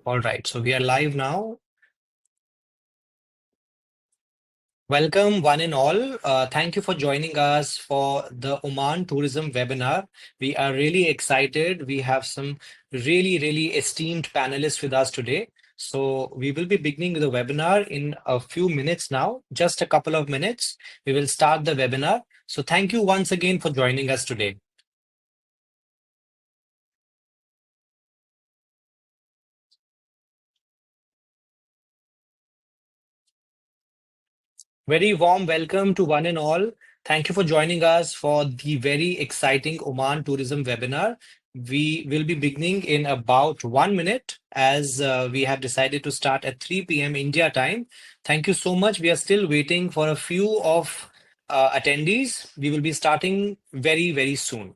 All right, so we are live now. Welcome, one and all. Thank you for joining us for the Oman Tourism webinar. We are really excited. We have some really esteemed panelists with us today. So, we will be beginning the webinar in a few minutes now, just a couple of minutes. We will start the webinar. So, thank you once again for joining us today. Very warm welcome to one and all. Thank you for joining us for the very exciting Oman tourism webinar. We will be beginning in about 1 minute as we have decided to start at 3 p.m. India time. Thank you so much. We are still waiting for a few of attendees. We will be starting very soon.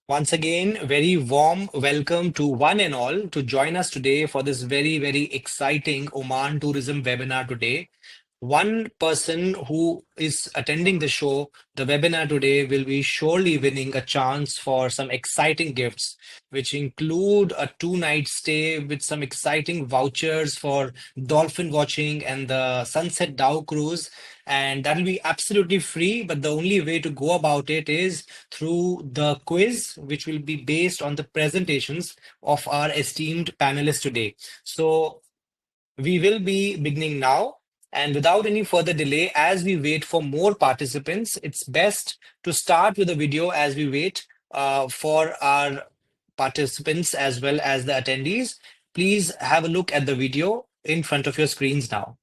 Once again, very warm welcome to one and all to join us today for this very exciting Oman tourism webinar today. One person who is attending the show, the webinar today, will be surely winning a chance for some exciting gifts, which include a 2 night stay with some exciting vouchers for dolphin watching and the Sunset Dow cruise. And that will be absolutely free, but the only way to go about it is through the quiz, which will be based on the presentations of our esteemed panelists today. So we will be beginning now. And without any further delay, as we wait for more participants, it's best to start with a video as we wait for our participants as well as the attendees. Please have a look at the video in front of your screens now.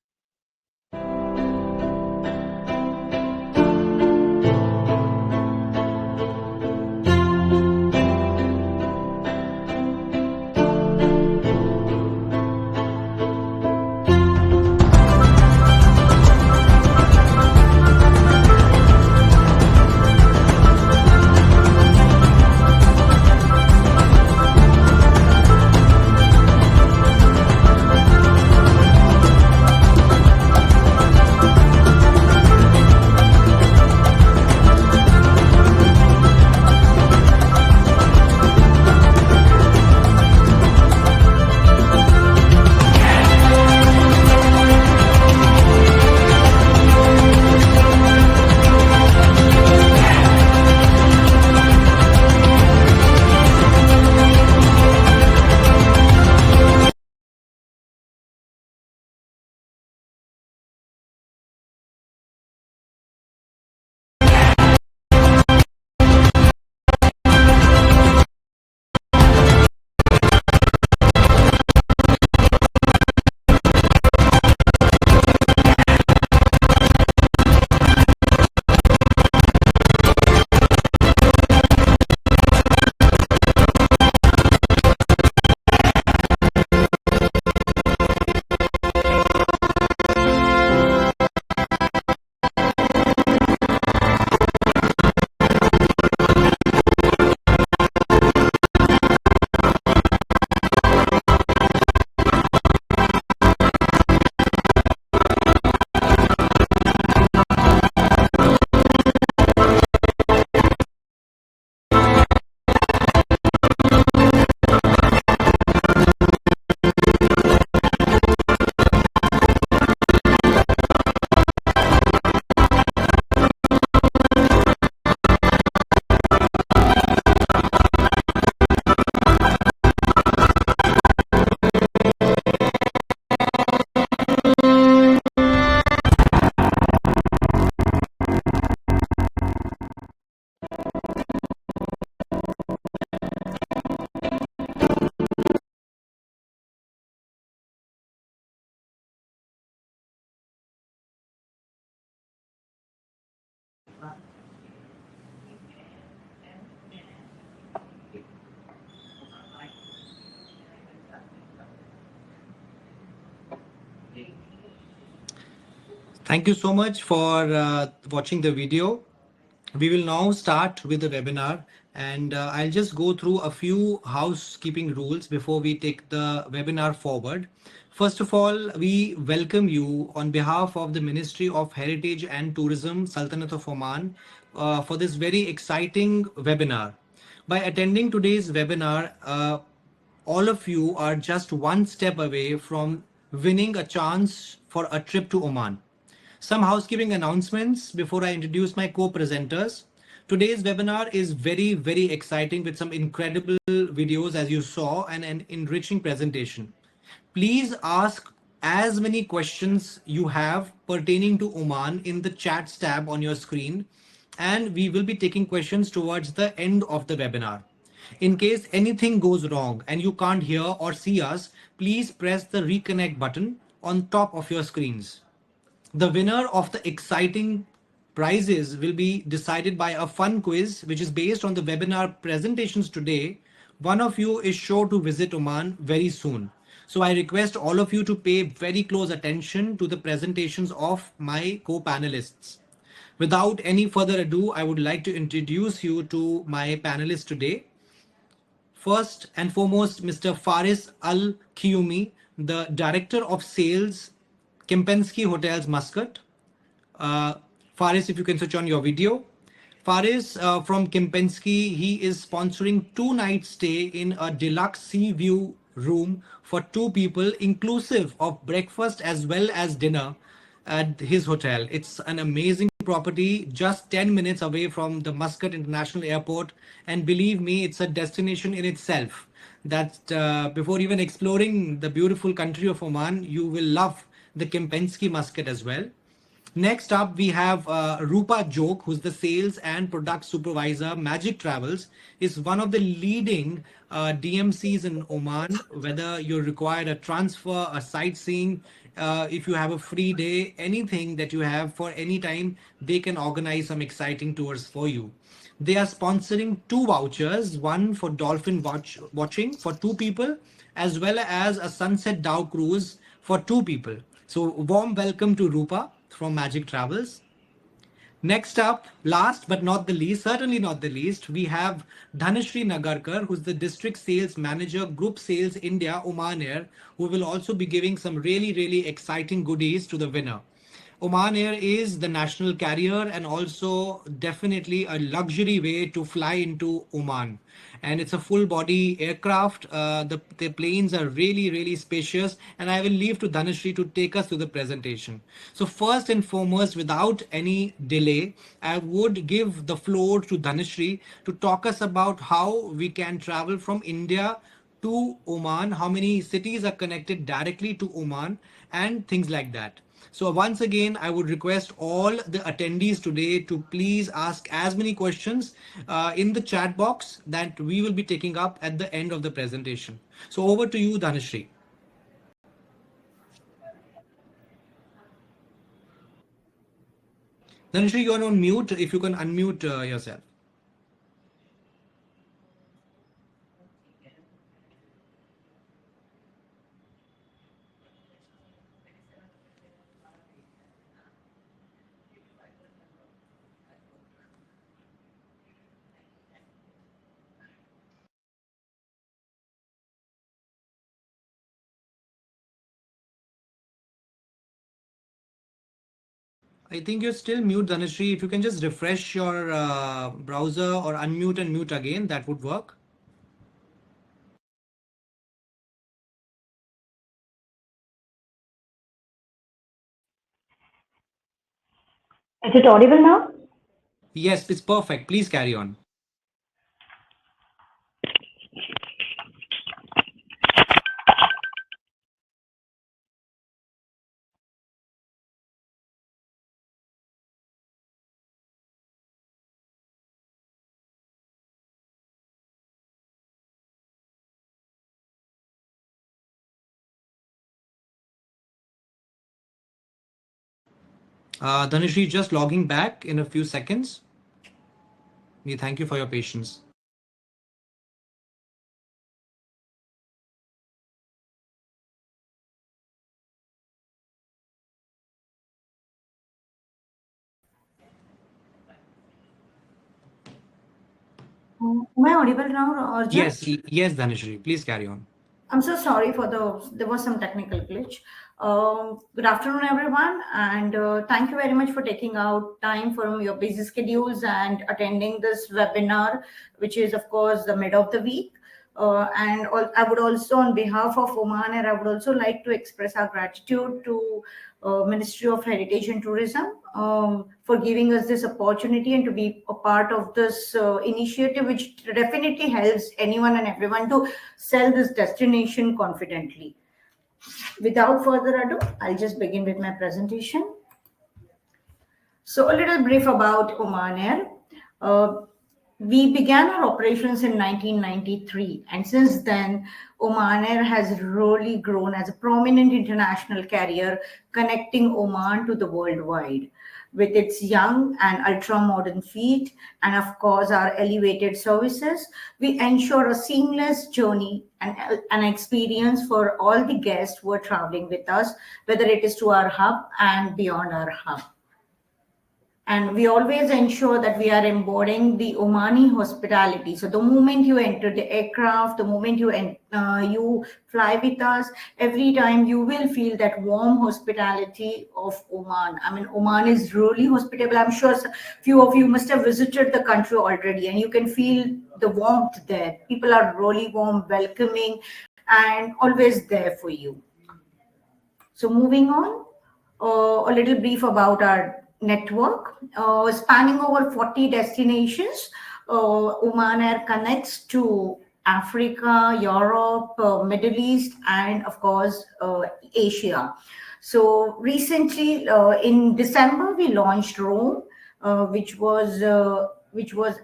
Thank you so much for watching the video. We will now start with the webinar, and I'll just go through a few housekeeping rules before we take the webinar forward. First of all, we welcome you on behalf of the Ministry of Heritage and Tourism, Sultanate of Oman, for this very exciting webinar. By attending today's webinar, all of you are just one step away from winning a chance for a trip to Oman. Some housekeeping announcements before I introduce my co-presenters. Today's webinar is very, very exciting with some incredible videos as you saw and an enriching presentation. Please ask as many questions you have pertaining to Oman in the chats tab on your screen, and we will be taking questions towards the end of the webinar. In case anything goes wrong and you can't hear or see us, please press the reconnect button on top of your screens. The winner of the exciting prizes will be decided by a fun quiz, which is based on the webinar presentations today. One of you is sure to visit Oman very soon. So I request all of you to pay very close attention to the presentations of my co-panelists. Without any further ado, I would like to introduce you to my panelists today. First and foremost, Mr. Faris Al Kiyumi, the Director of Sales, Kempinski Hotels Muscat. Uh, Faris, if you can switch on your video. Faris from Kempinski, he is sponsoring 2 night stay in a deluxe sea view room for two people, inclusive of breakfast as well as dinner at his hotel. It's an amazing property just 10 minutes away from the Muscat International Airport. And believe me, it's a destination in itself. That before even exploring the beautiful country of Oman, you will love the Kempinski Muscat as well. Next up, we have Rupa Jok, who's the sales and product supervisor. Magic Travels is one of the leading DMCs in Oman. Whether you require a transfer, a sightseeing, if you have a free day, anything that you have for any time, they can organize some exciting tours for you. They are sponsoring two vouchers, one for watching for two people, as well as a sunset Dow cruise for two people. So, warm welcome to Rupa from Magic Travels. Next up, last but not the least, certainly not the least, we have Dhanashri Nagarkar, who's the District Sales Manager, Group Sales India, Oman Air, who will also be giving some really, really exciting goodies to the winner. Oman Air is the national carrier and also definitely a luxury way to fly into Oman. And it's a full body aircraft. The planes are really, really spacious. And I will leave to Dhanashri to take us through the presentation. So, first and foremost, without any delay, I would give the floor to Dhanashri to talk us about how we can travel from India to Oman, how many cities are connected directly to Oman, and things like that. So once again, I would request all the attendees today to please ask as many questions in the chat box that we will be taking up at the end of the presentation. So over to you, Dhanashri. Dhanashri, you're on mute. If you can unmute yourself. I think you're still mute, Dhanashri. If you can just refresh your browser or unmute and mute again, that would work. Is it audible now? Yes, it's perfect. Please carry on. Dhanashri, just logging back in a few seconds. We thank you for your patience. Am I audible now, Arjun? Yes, Dhanashri, please carry on. I'm so sorry for there was some technical glitch. Good afternoon, everyone, and thank you very much for taking out time from your busy schedules and attending this webinar, which is, of course, the mid of the week. I would also, on behalf of Oman, and I would also like to express our gratitude to Ministry of Heritage and Tourism for giving us this opportunity and to be a part of this initiative, which definitely helps anyone and everyone to sell this destination confidently. Without further ado, I'll just begin with my presentation. So, a little brief about Oman Air. Uh, we began our operations in 1993, and since then, Oman Air has really grown as a prominent international carrier connecting Oman to the worldwide. With its young and ultra modern fleet, and of course, our elevated services, we ensure a seamless journey and an experience for all the guests who are traveling with us, whether it is to our hub and beyond our hub. And we always ensure that we are embodying the Omani hospitality. So the moment you enter the aircraft, the moment you fly with us, every time you will feel that warm hospitality of Oman. I mean, Oman is really hospitable. I'm sure few of you must have visited the country already, and you can feel the warmth there. People are really warm, welcoming, and always there for you. So moving on, a little brief about our network. Spanning over 40 destinations, Oman Air connects to Africa, Europe, Middle East, and of course, Asia. So recently, in December, we launched Rome, which was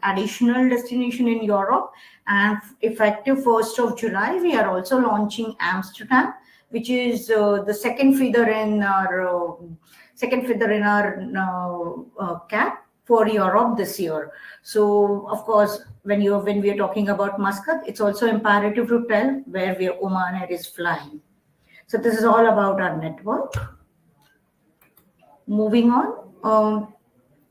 additional destination in Europe, and effective 1st of July, we are also launching Amsterdam, which is the second feather in our cap for Europe this year. So, of course, when we are talking about Muscat, it's also imperative to tell where Oman Air is flying. So, this is all about our network. Moving on.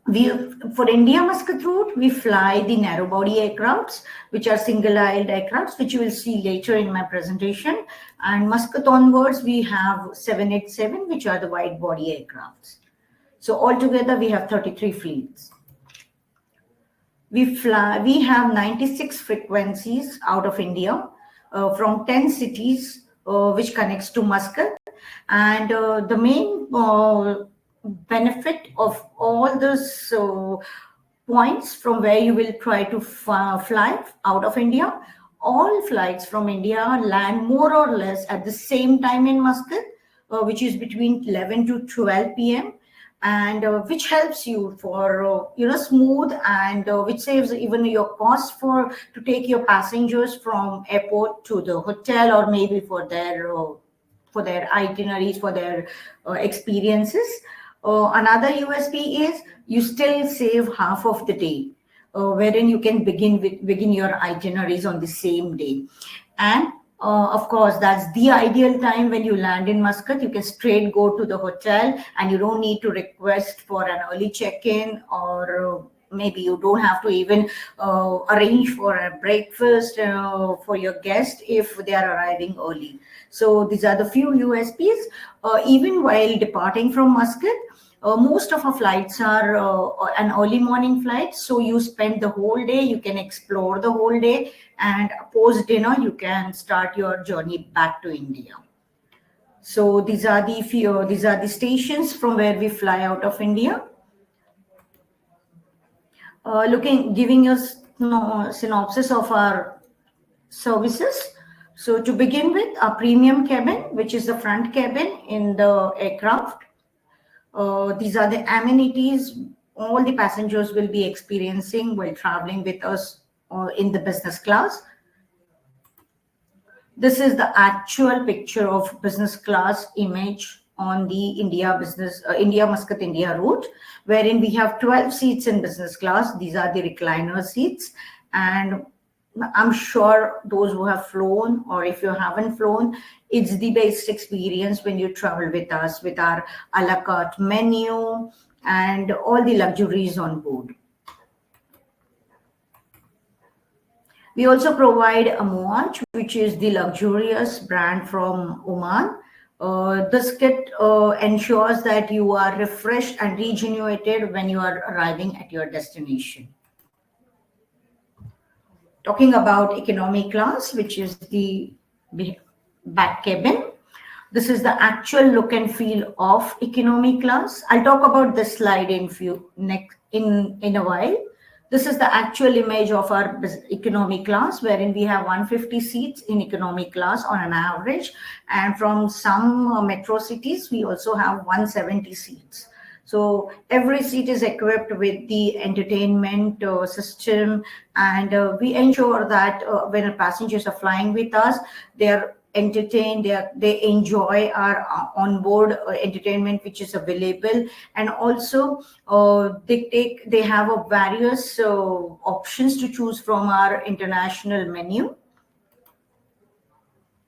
We for India Muscat route, we fly the narrow body aircrafts, which are single-aisled aircrafts, which you will see later in my presentation. And Muscat onwards, we have 787, which are the wide body aircrafts. So altogether, we have 33 fleets. We have 96 frequencies out of India from 10 cities, which connects to Muscat. And the main benefit of all those points from where you will try to fly out of India, all flights from India land more or less at the same time in Muscat, which is between 11 to 12 p.m. and which helps you for smooth and which saves even your cost to take your passengers from airport to the hotel or maybe for their itineraries, for their experiences. Another USP is you still save half of the day, wherein you can begin your itineraries on the same day. And of course, that's the ideal time when you land in Muscat. You can straight go to the hotel and you don't need to request for an early check-in, or maybe you don't have to even arrange for a breakfast for your guest if they are arriving early. So these are the few USPs. Even while departing from Muscat, most of our flights are an early morning flight, so you spend the whole day, you can explore the whole day, and post dinner you can start your journey back to India. So these are the stations from where we fly out of India. Giving us synopsis of our services. So to begin with, a premium cabin, which is the front cabin in the aircraft. These are the amenities all the passengers will be experiencing while traveling with us in the business class. This is the actual picture of business class image on the India Muscat India route, wherein we have 12 seats in business class. These are the recliner seats, and I'm sure those who have flown, or if you haven't flown, it's the best experience when you travel with us with our a la carte menu and all the luxuries on board. We also provide a Moaj, which is the luxurious brand from Oman. This kit ensures that you are refreshed and rejuvenated when you are arriving at your destination. Talking about economy class, which is the back cabin. This is the actual look and feel of economy class. I'll talk about this slide in a while. This is the actual image of our economy class, wherein we have 150 seats in economy class on an average, and from some metro cities we also have 170 seats. So every seat is equipped with the entertainment system, and we ensure that when passengers are flying with us, they are entertained, they enjoy our onboard entertainment which is available, and also they have a various options to choose from our international menu.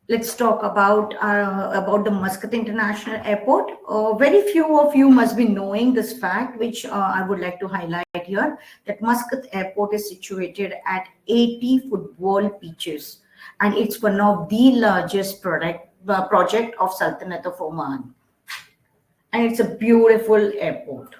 Let's talk about the Muscat International Airport. Very few of you must be knowing this fact, which I would like to highlight here, that Muscat Airport is situated at 80 football pitches, and it's one of the largest project of Sultanate of Oman, and it's a beautiful airport.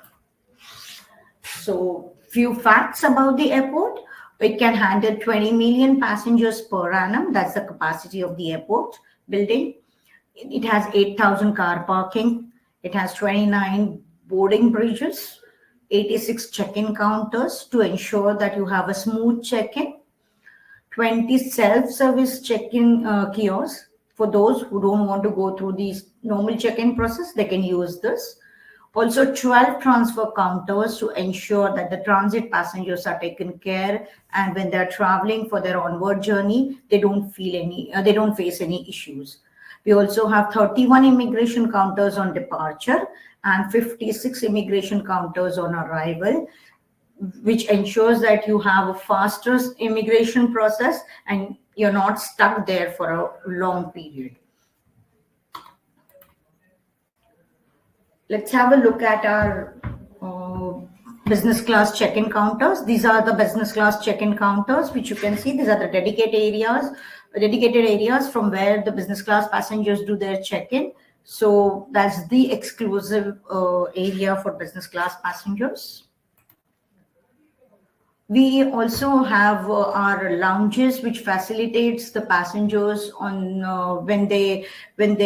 So, few facts about the airport. It can handle 20 million passengers per annum. That's the capacity of the airport building. It has 8,000 car parking. It has 29 boarding bridges, 86 check-in counters to ensure that you have a smooth check-in, 20 self-service check-in kiosks. For those who don't want to go through the normal check-in process, they can use this. Also, 12 transfer counters to ensure that the transit passengers are taken care, and when they're traveling for their onward journey, they don't face any issues. We also have 31 immigration counters on departure and 56 immigration counters on arrival, which ensures that you have a faster immigration process and you're not stuck there for a long period. Let's have a look at our business class check-in counters. These are the business class check-in counters, which you can see. These are the dedicated areas from where the business class passengers do their check-in. So that's the exclusive area for business class passengers. We also have our lounges, which facilitates the passengers on when they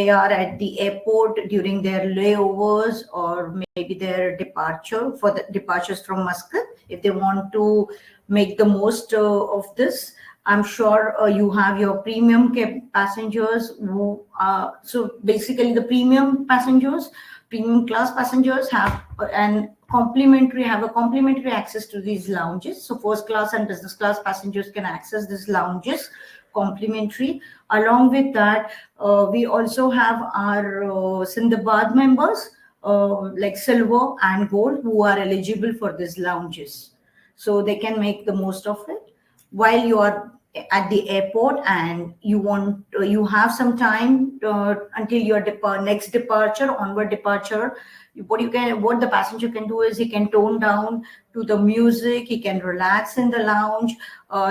are at the airport during their layovers, or maybe their departure for the departures from Muscat. If they want to make the most of this, I'm sure you have your premium passengers. So basically, the premium class passengers have a complimentary access to these lounges. So first class and business class passengers can access these lounges complimentary. Along with that, we also have our Sindbad members, like silver and gold, who are eligible for these lounges. So they can make the most of it while you are at the airport and you have some time until your next departure, onward departure. What the passenger can do is he can tone down to the music, he can relax in the lounge,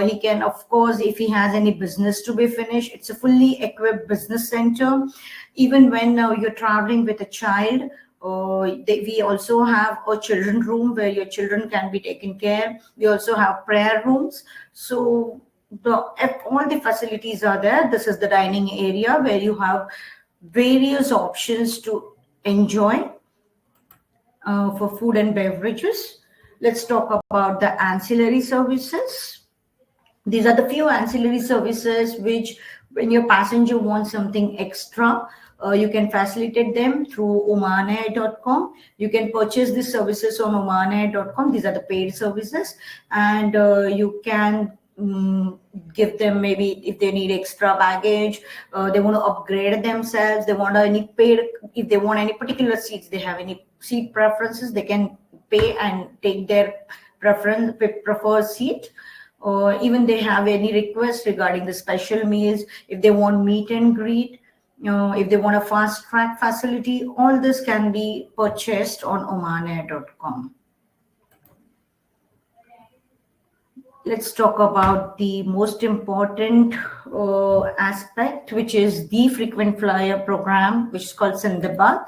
he can, of course, if he has any business to be finished. It's a fully equipped business center. Even when you're traveling with a child, we also have a children room where your children can be taken care. We also have prayer rooms. So all the facilities are there. This is the dining area where you have various options to enjoy for food and beverages. Let's talk about the ancillary services. These are the few ancillary services which, when your passenger wants something extra, you can facilitate them through omanair.com. You can purchase these services on omanair.com. These are the paid services, and you can give them, maybe if they need extra baggage, they want to upgrade themselves, they want any paid, if they want any particular seats, they have any seat preferences, they can pay and take their preferred seat. Or even they have any requests regarding the special meals, if they want meet and greet, if they want a fast track facility, all this can be purchased on omanair.com. Let's talk about the most important aspect, which is the frequent flyer program, which is called Sindbad.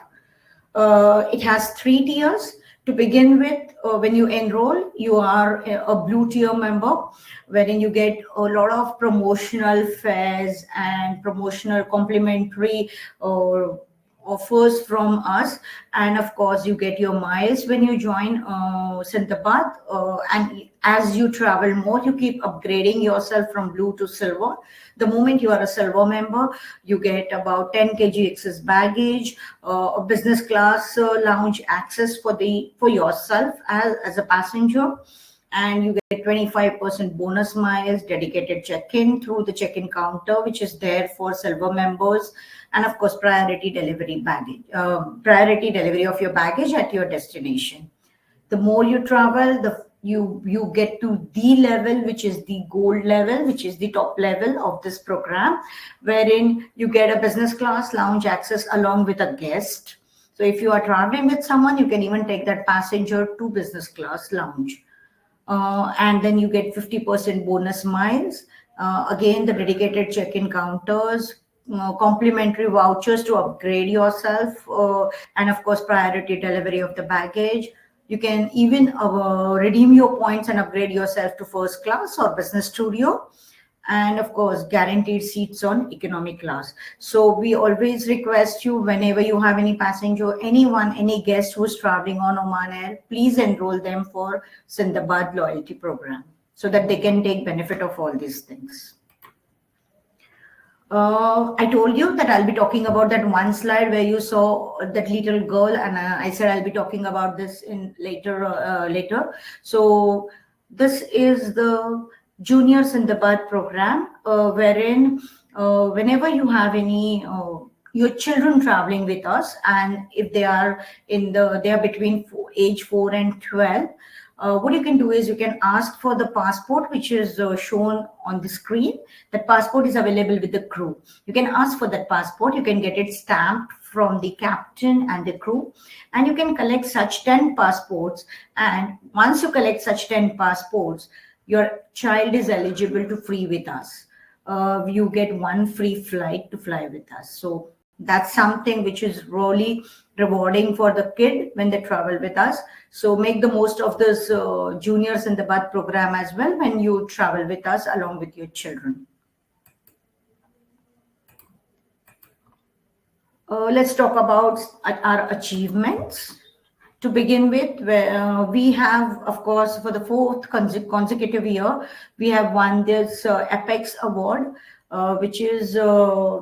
It has three tiers. To begin with, when you enroll, you are a blue tier member, wherein you get a lot of promotional fares and promotional complimentary uh, offers from us. And of course, you get your miles when you join Sindbad. And as you travel more, you keep upgrading yourself from blue to silver. The moment you are a silver member, you get about 10 kg excess baggage, a business class lounge access for yourself as a passenger, and you get 25% bonus miles, dedicated check-in through the check-in counter, which is there for silver members, and of course priority delivery of your baggage at your destination. The more you travel, you get to the level, which is the gold level, which is the top level of this program, wherein you get a business class lounge access along with a guest. So if you are traveling with someone, you can even take that passenger to business class lounge. And then you get 50% bonus miles. Again, the dedicated check-in counters, complimentary vouchers to upgrade yourself, and of course, priority delivery of the baggage. You can even redeem your points and upgrade yourself to first class or business studio, and of course guaranteed seats on economy class. So we always request you, whenever you have any passenger, anyone, any guest who's traveling on Oman Air, please enroll them for Sindbad loyalty program so that they can take benefit of all these things. I told you that I'll be talking about that one slide where you saw that little girl, and I said I'll be talking about this in later. So this is the Juniors in the Bud program, wherein whenever you have any your children traveling with us, and if they are between age 4 and 12, what you can do is you can ask for the passport, which is shown on the screen. That passport is available with the crew. You can ask for that passport. You can get it stamped from the captain and the crew, and you can collect such 10 passports. And once you collect such 10 passports, your child is eligible to free with us. You get one free flight to fly with us. So that's something which is really rewarding for the kid when they travel with us. So make the most of this Juniors in the Bud program as well when you travel with us along with your children. Let's talk about our achievements. To begin with, we have, of course, for the fourth consecutive year, we have won this Apex Award, which is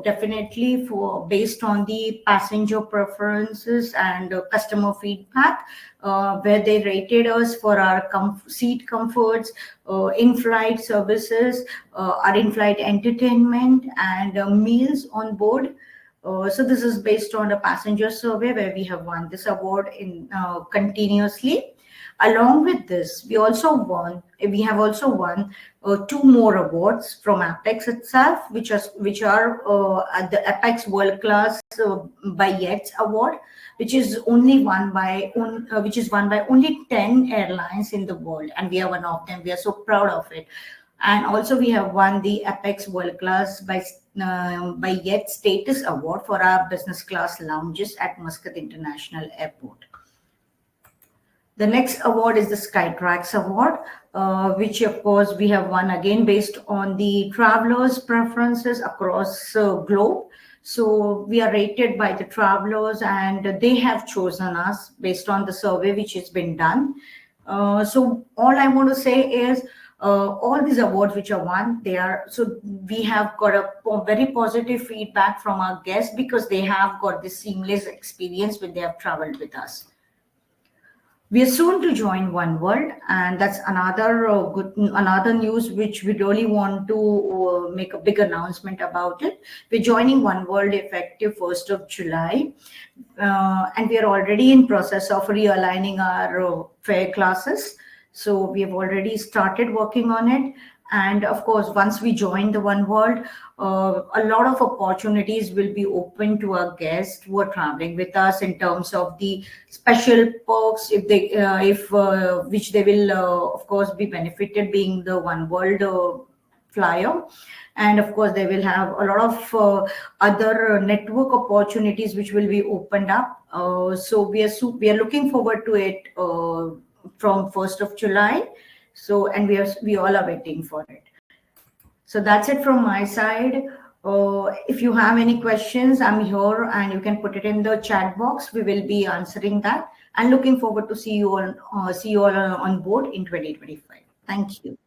definitely based on the passenger preferences and customer feedback, where they rated us for our seat comforts, in-flight services, our in-flight entertainment, and meals on board. So this is based on a passenger survey where we have won this award in continuously. Along with this, we have also won two more awards from Apex itself, which are at the Apex World Class by Yets Award, which is won by only 10 airlines in the world, and we are one of them. We are so proud of it. And also we have won the Apex World Class by Yet Status Award for our business class lounges at Muscat International Airport. The next award is the Skytrax Award, which of course we have won again based on the travelers' preferences across globe. So we are rated by the travelers, and they have chosen us based on the survey which has been done. So all I want to say is, all these awards which are won, we have got a very positive feedback from our guests because they have got this seamless experience when they have traveled with us. We are soon to join One World, and that's another news which we really want to make a big announcement about it. We're joining One World effective 1st of July, and we are already in process of realigning our fare classes. So we have already started working on it, And of course, once we join the One World, a lot of opportunities will be open to our guests who are traveling with us in terms of the special perks, if they, if which they will, of course, be benefited being the One World flyer. And of course, they will have a lot of other network opportunities which will be opened up. So we are looking forward to it from 1st of July. So, and we all are waiting for it. So that's it from my side. If you have any questions, I'm here and you can put it in the chat box. We will be answering that, and looking forward to see you all on board in 2025. Thank you.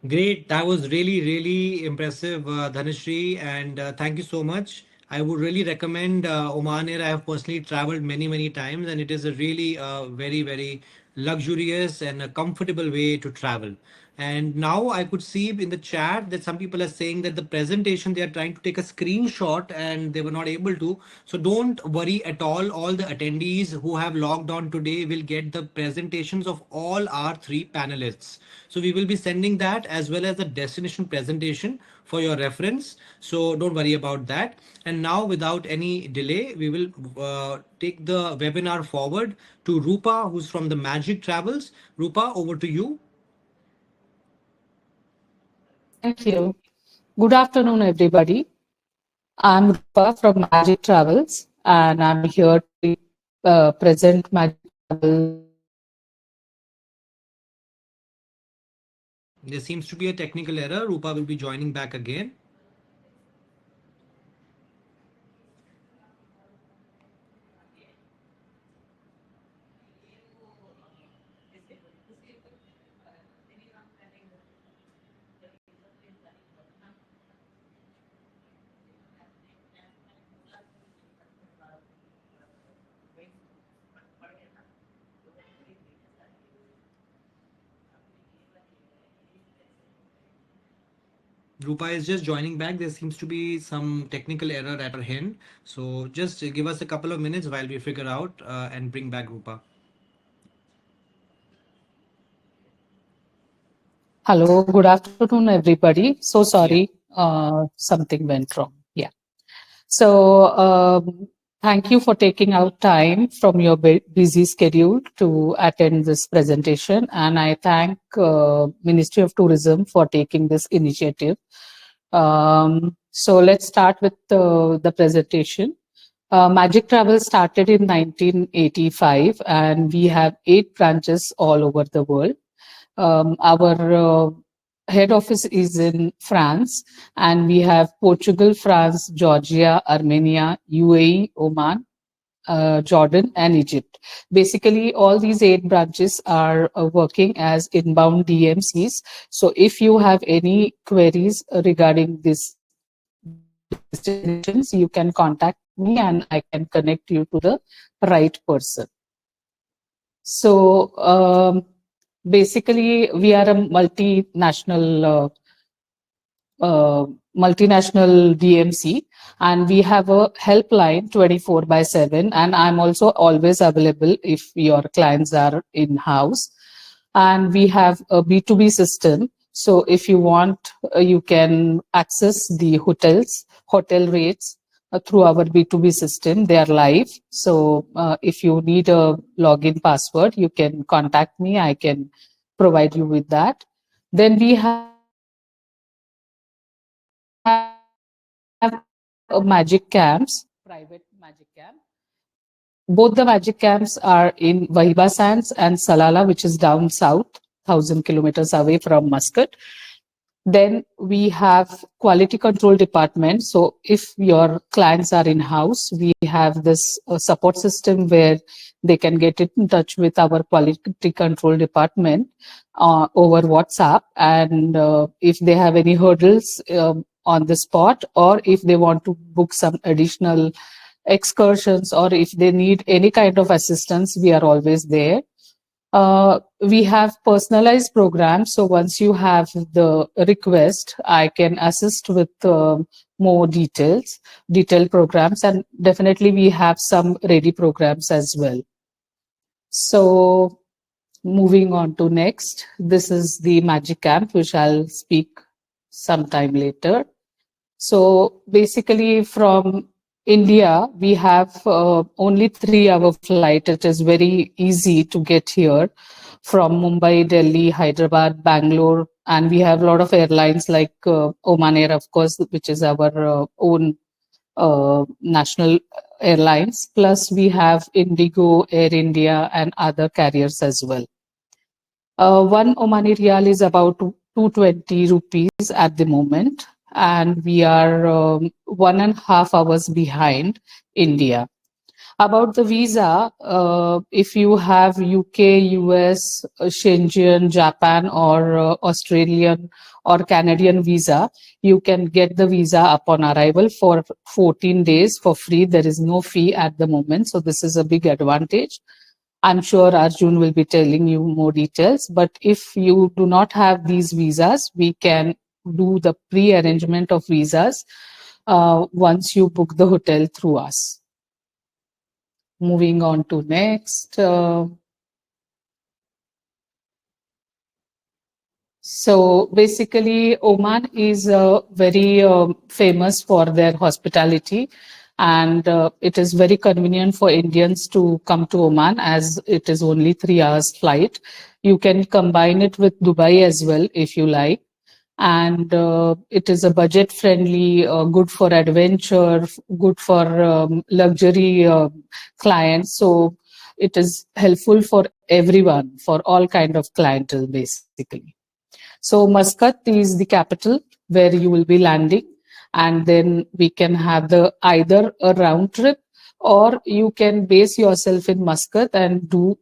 Great. That was really, really impressive, Dhanashri, and thank you so much. I would really recommend Oman Air. I have personally traveled many, many times, and it is a really very, very luxurious and a comfortable way to travel. And now I could see in the chat that some people are saying that the presentation they are trying to take a screenshot and they were not able to. So don't worry at all. All the attendees who have logged on today will get the presentations of all our three panelists. So we will be sending that as well as the destination presentation for your reference. So don't worry about that. And now without any delay, we will take the webinar forward to Rupa, who's from the Magic Travels. Rupa, over to you. Thank you. Good afternoon, everybody. I'm Rupa from Magic Travels, and I'm here to present Magic Travels. There seems to be a technical error. Rupa will be joining back again. Rupa is just joining back. There seems to be some technical error at her end. So just give us a couple of minutes while we figure out and bring back Rupa. Hello, good afternoon, everybody. So Yeah. sorry, something went wrong. Yeah. So thank you for taking out time from your busy schedule to attend this presentation, and I thank Ministry of Tourism for taking this initiative. So let's start with the presentation. Magic Travel started in 1985, and we have 8 branches all over the world. Our head office is in France, and we have Portugal, France, Georgia, Armenia, UAE, Oman, Jordan, and Egypt. Basically, all these 8 branches are working as inbound DMCs. So if you have any queries regarding these destinations, you can contact me and I can connect you to the right person. So basically, we are a multinational DMC, and we have a helpline 24/7, and I'm also always available if your clients are in house. And we have a B2B system. So if you want, you can access the hotel rates through our B2B system. They are live. So if you need a login password, you can contact me. I can provide you with that. Then we have magic camps, private magic camp. Both the magic camps are in Wahiba Sands and Salala, which is down south, 1,000 kilometers away from Muscat. Then we have quality control department. So if your clients are in house, we have this support system where they can get in touch with our quality control department over WhatsApp. And if they have any hurdles on the spot, or if they want to book some additional excursions, or if they need any kind of assistance, we are always there. We have personalized programs. So once you have the request, I can assist with more detailed programs, and definitely we have some ready programs as well. So moving on to next. This is the Magic Camp, which I'll speak sometime later. So basically, from India, we have only 3 hour flight. It is very easy to get here from Mumbai, Delhi, Hyderabad, Bangalore, and we have a lot of airlines like Oman Air, of course, which is our own national airlines. Plus, we have Indigo, Air India, and other carriers as well. One Omani Riyal is about 220 rupees at the moment, and we are 1.5 hours behind India. About the visa, if you have UK, US, Schengen, Japan, or Australian or Canadian visa, you can get the visa upon arrival for 14 days for free. There is no fee at the moment, so this is a big advantage. I'm sure Arjun will be telling you more details, but if you do not have these visas, we can do the pre-arrangement of visas once you book the hotel through us. Moving on to next. So basically, Oman is very famous for their hospitality, and it is very convenient for Indians to come to Oman as it is only 3 hours flight. You can combine it with Dubai as well if you like. And it is a budget friendly, good for adventure, good for luxury clients. So it is helpful for everyone, for all kind of clientele basically. So Muscat is the capital where you will be landing, and then we can have the either a round trip, or you can base yourself in Muscat and do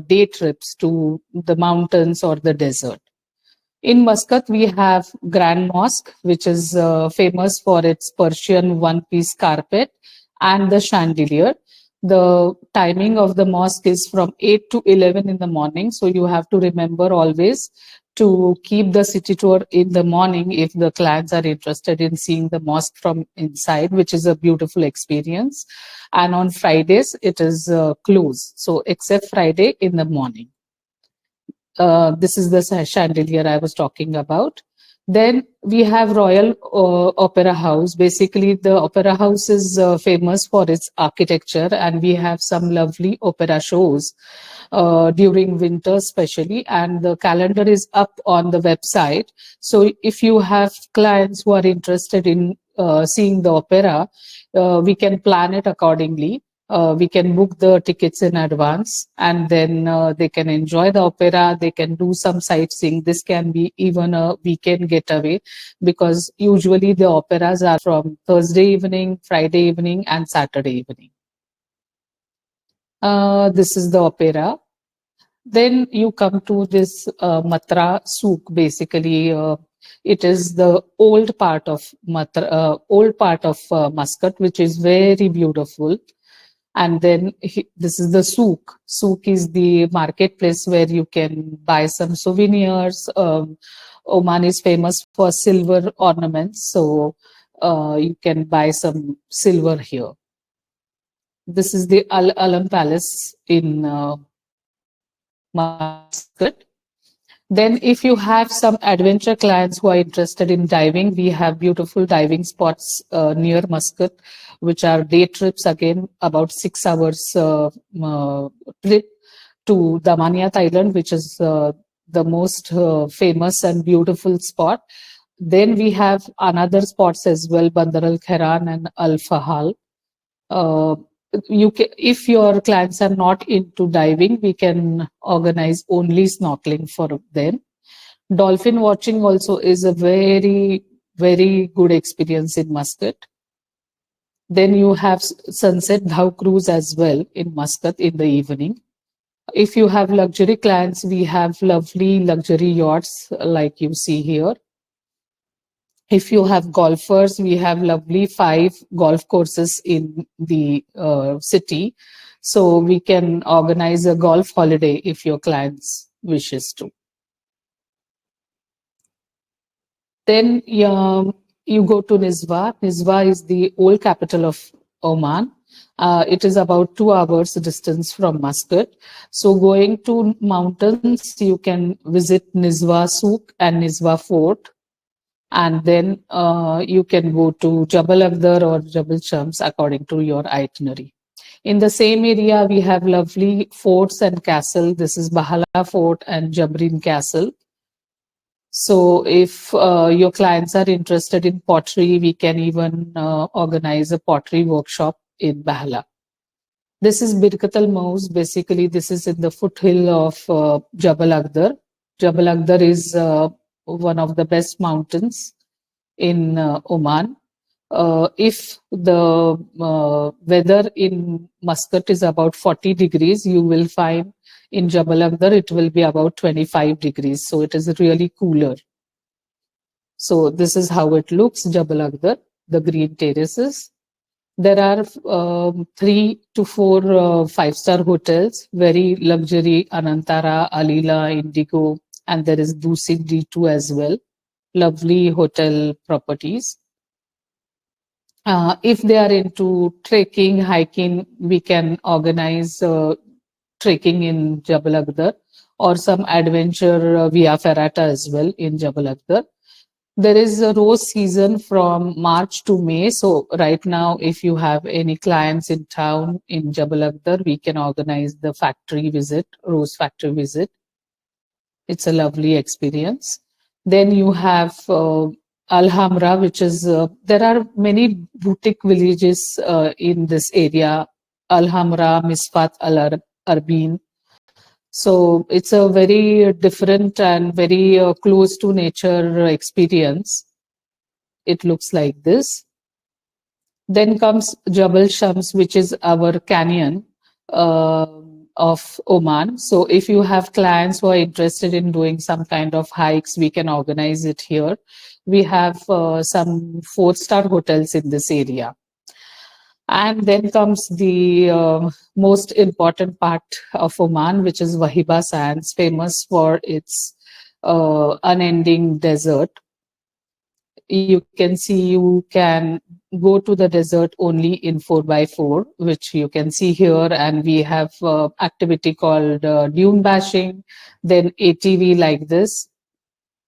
day trips to the mountains or the desert. In Muscat, we have Grand Mosque, which is famous for its Persian one-piece carpet and the chandelier. The timing of the mosque is from 8 to 11 in the morning. So you have to remember always to keep the city tour in the morning if the clients are interested in seeing the mosque from inside, which is a beautiful experience. And on Fridays, it is closed. So except Friday in the morning. This is the chandelier I was talking about. Then we have Royal Opera House. Basically, the Opera House is famous for its architecture, and we have some lovely opera shows during winter especially, and the calendar is up on the website. So if you have clients who are interested in seeing the opera, we can plan it accordingly. We can book the tickets in advance, and then they can enjoy the opera. They can do some sightseeing. This can be even a weekend getaway, because usually the operas are from Thursday evening, Friday evening, and Saturday evening. This is the opera. Then you come to this Matra Souk. Basically, it is the old part of Muscat, which is very beautiful. And then this is the souk. Souk is the marketplace where you can buy some souvenirs. Oman is famous for silver ornaments, so you can buy some silver here. This is the Al Alam Palace in Muscat. Then if you have some adventure clients who are interested in diving, we have beautiful diving spots near Muscat, which are day trips, again, about 6 hours trip to Damaniyat Island, which is the most famous and beautiful spot. Then we have another spots as well, Bandar al Khairan and Al Fahal. If your clients are not into diving, we can organize only snorkeling for them. Dolphin watching also is a very, very good experience in Muscat. Then you have sunset dhow cruise as well in Muscat in the evening. If you have luxury clients, we have lovely luxury yachts like you see here. If you have golfers, we have lovely 5 golf courses in the city. So we can organize a golf holiday if your clients wishes to. Then you go to Nizwa. Nizwa is the old capital of Oman. It is about 2 hours distance from Muscat. So going to mountains, you can visit Nizwa Souk and Nizwa Fort, and then you can go to Jabal Akhdar or Jabal Shams according to your itinerary. In the same area, we have lovely forts and castle. This is Bahala Fort and Jabrin Castle. So if your clients are interested in pottery, we can even organize a pottery workshop in Bahala. This is Birkat al Maus. Basically, this is in the foothill of Jabal Akhdar. Jabal Akhdar is one of the best mountains in Oman. If the weather in Muscat is about 40 degrees, you will find in Jabal Akhdar it will be about 25 degrees. So it is really cooler. So this is how it looks, Jabal Akhdar, the green terraces. There are 3 to 4 5-star hotels, very luxury, Anantara, Alila, Indigo, and there is Dusit D2 as well. Lovely hotel properties. If they are into trekking, hiking, we can organize trekking in Jabal Akhdar or some adventure via Ferrata as well in Jabal Akhdar. There is a rose season from March to May. So right now, if you have any clients in town in Jabal Akhdar, we can organize the factory visit, rose factory visit. It's a lovely experience. Then you have Alhamra, which is, there are many boutique villages in this area, Alhamra, Misfat, Arbin. So it's a very different and very close to nature experience. It looks like this. Then comes Jabal Shams, which is our canyon of Oman. So if you have clients who are interested in doing some kind of hikes, we can organize it here. We have some 4-star hotels in this area. And then comes the most important part of Oman, which is Wahiba Sands, famous for its unending desert. You can see you can go to the desert only in 4x4, which you can see here. And we have activity called dune bashing, then ATV like this.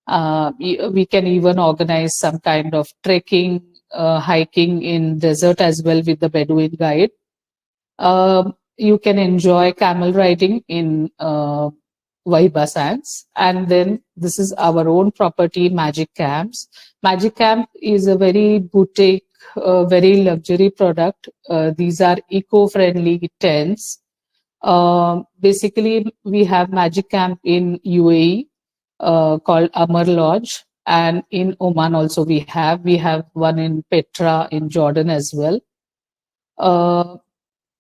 We can even organize some kind of trekking, hiking in desert as well with the Bedouin guide. You can enjoy camel riding in Wahiba Sands. And then this is our own property, Magic Camps. Magic Camp is a very boutique, very luxury product. These are eco-friendly tents. Basically, we have Magic Camp in UAE called Amar Lodge. And in Oman also we have one in Petra in Jordan as well.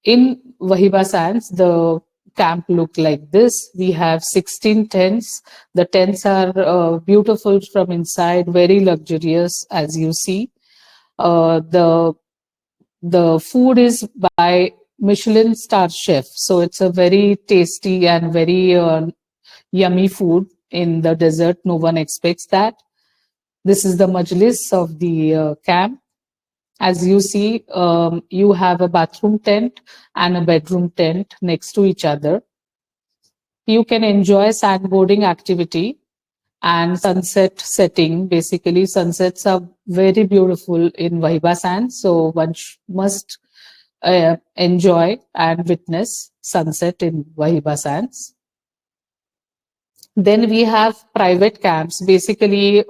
In Wahiba Sands, the camp look like this. We have 16 tents. The tents are beautiful from inside, very luxurious, as you see. The food is by Michelin star chef, so it's a very tasty and very yummy food in the desert. No one expects that. This is the majlis of the camp. As you see, you have a bathroom tent and a bedroom tent next to each other. You can enjoy sandboarding activity and sunset setting. Basically, sunsets are very beautiful in Wahiba Sands, so one must enjoy and witness sunset in Wahiba Sands. Then we have private camps. Basically,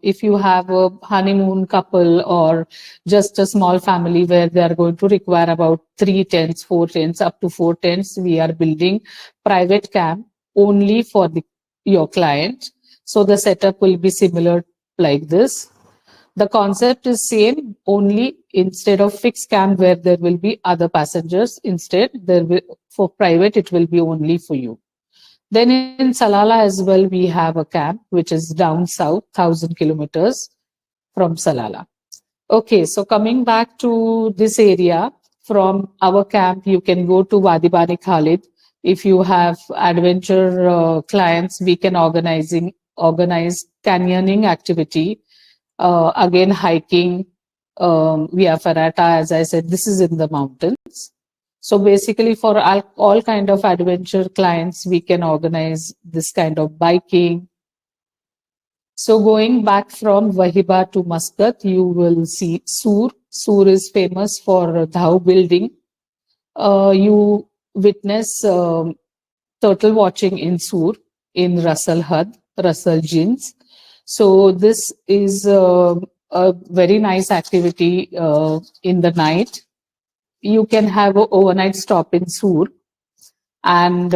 if you have a honeymoon couple or just a small family where they are going to require about 3 tents, 4 tents, up to 4 tents, we are building private camp only for your client. So the setup will be similar like this. The concept is same, only instead of fixed camp where there will be other passengers, instead for private it will be only for you. Then in Salalah as well, we have a camp which is down south, 1,000 kilometers from Salalah. Okay, so coming back to this area, from our camp, you can go to Wadi Bani Khalid. If you have adventure clients, we can organize canyoning activity, again hiking, Via Ferrata, as I said, this is in the mountains. So basically, for all kind of adventure clients, we can organize this kind of biking. So going back from Wahiba to Muscat, you will see Sur. Sur is famous for Dhau building. You witness turtle watching in Sur, in Russell Hud, Russell Jeans. So this is a very nice activity in the night. You can have an overnight stop in Sur, and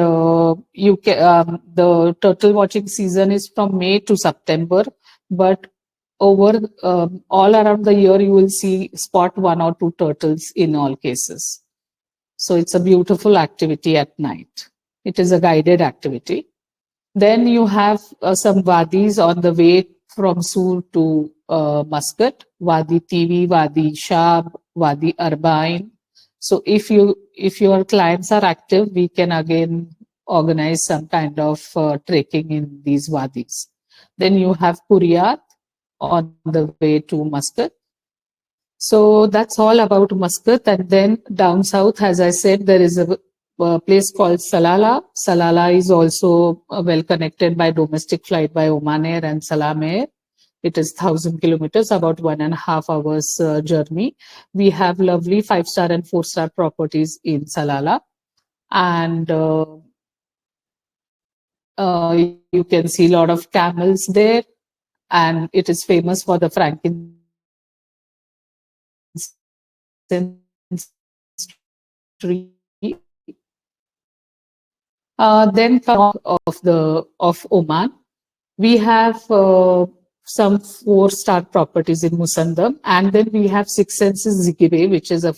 you can the turtle watching season is from May to September, but over all around the year you will see spot one or two turtles in all cases. So it's a beautiful activity at night. It is a guided activity. Then you have some wadis on the way from Sur to Muscat, Wadi TV, Wadi Shab, Wadi Arbain. So if your clients are active, we can again organize some kind of trekking in these wadis. Then you have Kuriyat on the way to Muscat. So that's all about Muscat. And then down south, as I said, there is a place called Salala. Salala is also well connected by domestic flight by Oman Air and Salam Air. It is 1,000 kilometers, about 1.5 hours journey. We have lovely 5-star and 4-star properties in Salala. And you can see a lot of camels there. And it is famous for the frankincense tree. Then of Oman, we have some 4-star properties in Musandam, and then we have Six Senses Zigibe, which is a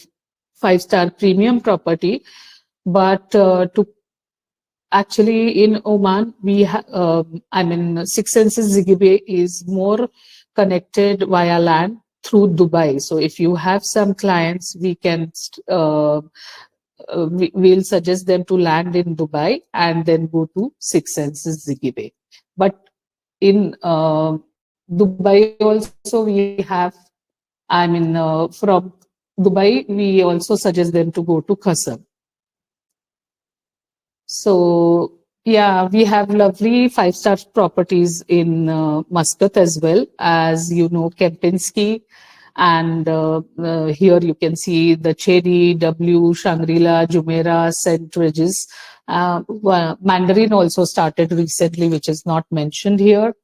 5-star premium property. But to actually in Oman, Six Senses Zigibe is more connected via land through Dubai. So if you have some clients, we'll suggest them to land in Dubai and then go to Six Senses Zigibe. But in Dubai also we have, from Dubai, we also suggest them to go to Qasam. So yeah, we have lovely 5-star properties in Muscat as well, as you know, Kempinski. And here you can see the Cherry, W, Shangri-La, Jumeirah, St. Regis. Mandarin also started recently, which is not mentioned here.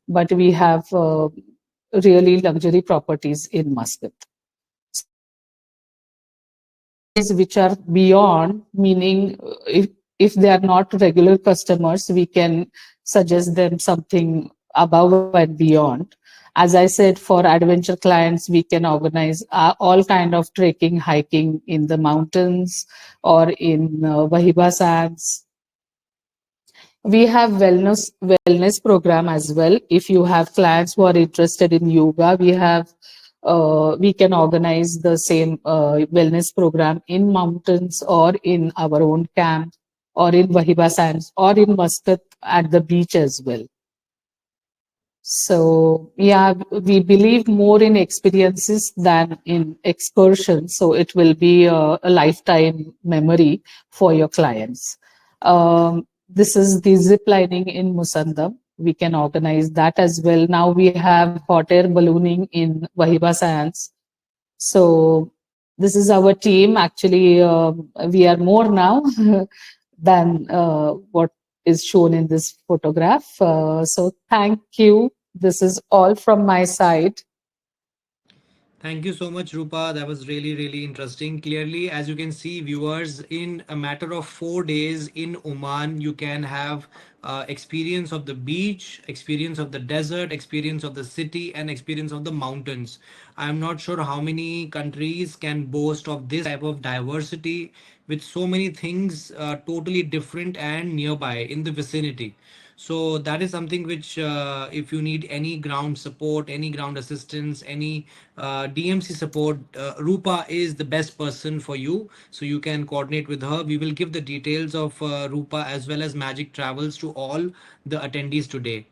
But we have really luxury properties in Muscat. So which are beyond, meaning if they are not regular customers, we can suggest them something above and beyond. As I said, for adventure clients, we can organize all kind of trekking, hiking in the mountains or in Wahiba Sands. We have wellness program as well. If you have clients who are interested in yoga, we can organize the same wellness program in mountains or in our own camp or in Wahiba Sands or in Muscat at the beach as well. So yeah, we believe more in experiences than in excursions. So it will be a lifetime memory for your clients. This is the zip lining in Musandam. We can organize that as well. Now we have hot air ballooning in Wahiba Sands. So this is our team. Actually, we are more now than what is shown in this photograph. So thank you. This is all from my side. Thank you so much, Rupa. That was really, really interesting. Clearly, as you can see, viewers, in a matter of 4 days in Oman, you can have experience of the beach, experience of the desert, experience of the city, and experience of the mountains. I'm not sure how many countries can boast of this type of diversity with so many things totally different and nearby in the vicinity. So that is something which, if you need any ground support, any ground assistance, any DMC support, Rupa is the best person for you. So you can coordinate with her. We will give the details of Rupa as well as Magic Travels to all the attendees today.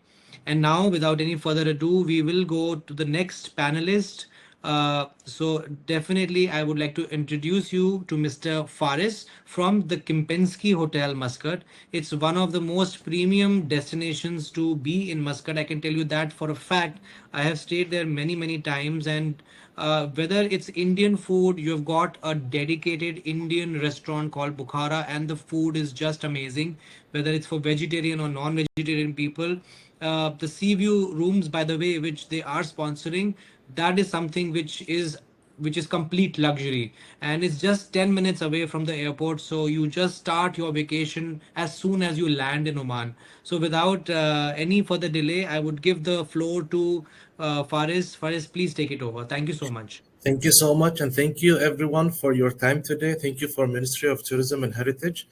And now, without any further ado, we will go to the next panelist. So definitely, I would like to introduce you to Mr. Faris from the Kempinski Hotel, Muscat. It's one of the most premium destinations to be in Muscat. I can tell you that for a fact. I have stayed there many, many times, and whether it's Indian food, you've got a dedicated Indian restaurant called Bukhara, and the food is just amazing. Whether it's for vegetarian or non-vegetarian people, the sea view rooms, by the way, which they are sponsoring, that is something which is complete luxury, and it's just 10 minutes away from the airport, so you just start your vacation as soon as you land in Oman. So without any further delay, I would give the floor to Faris. Please take it over. Thank you so much. Thank you so much, and thank you everyone for your time today. Thank you for Ministry of Tourism and Heritage.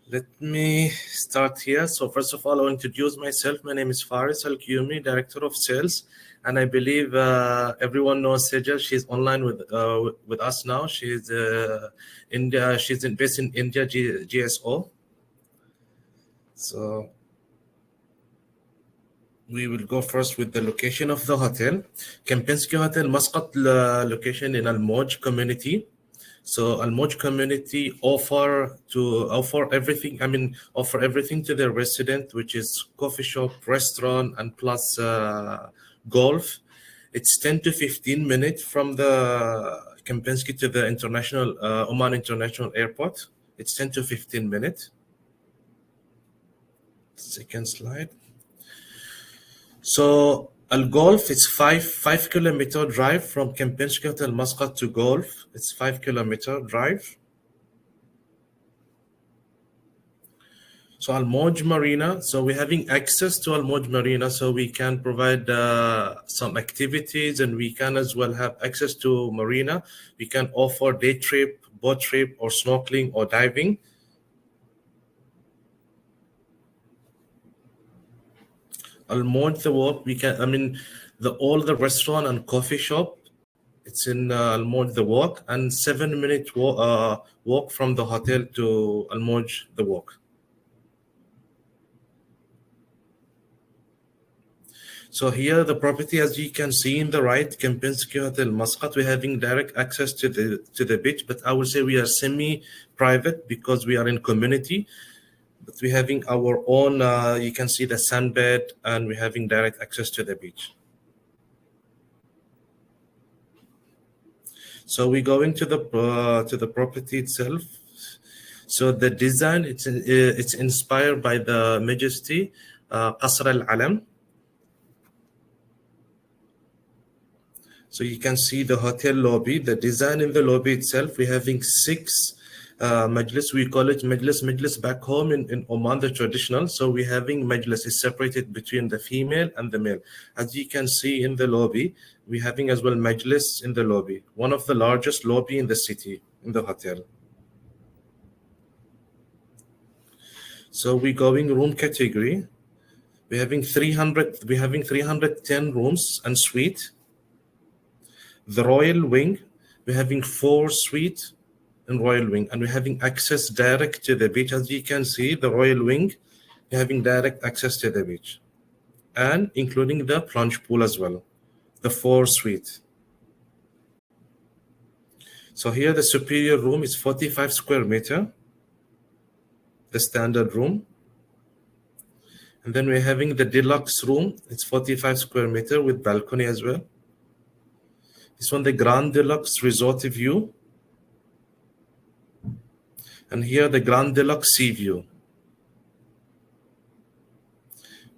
Let me start here. So first of all, I'll introduce myself. My name is Faris Al-Qiyumi, Director of Sales, and I believe everyone knows Sejal. She's online with us now. She's India. Based in India, GSO. So we will go first with the location of the hotel. Kempinski Hotel Muscat, location in Al Moj community. So Al Moj community offer everything. Offer everything to their resident, which is coffee shop, restaurant, and plus golf. It's 10 to 15 minutes from the Kempinski to the international Oman International Airport. It's 10 to 15 minutes. Second slide. So Al Golf, it's 5 kilometer drive from Kempinski Hotel Muscat to Golf. It's 5 kilometer drive. So Al Moj Marina. So we're having access to Al Moj Marina, so we can provide some activities, and we can as well have access to Marina. We can offer day trip, boat trip, or snorkeling or diving. Al Moj the walk, we can. All the restaurant and coffee shop. It's in Al Moj the walk, and 7 minute walk from the hotel to Al Moj the walk. So here the property, as you can see in the right, Kempinski Hotel Muscat, we're having direct access to the beach, but I would say we are semi-private because we are in community. But we're having our own, you can see the sandbed, and we're having direct access to the beach. So we're going to the property itself. So the design, it's inspired by the Majesty Qasr Al-Alam. So you can see the hotel lobby, the design in the lobby itself. We're having 6 majlis. We call it majlis. Majlis back home in Oman, the traditional. So we're having majlis is separated between the female and the male. As you can see in the lobby, we're having as well majlis in the lobby. One of the largest lobby in the city, in the hotel. So we're going room category. We're having 310 rooms and suite. The Royal Wing, we're having 4 suites in Royal Wing, and we're having access direct to the beach. As you can see, the Royal Wing, we're having direct access to the beach, and including the plunge pool as well, the 4 suites. So here the superior room is 45 square meter, the standard room. And then we're having the deluxe room, it's 45 square meter with balcony as well. This one, the Grand Deluxe Resort View. And here the Grand Deluxe Sea View.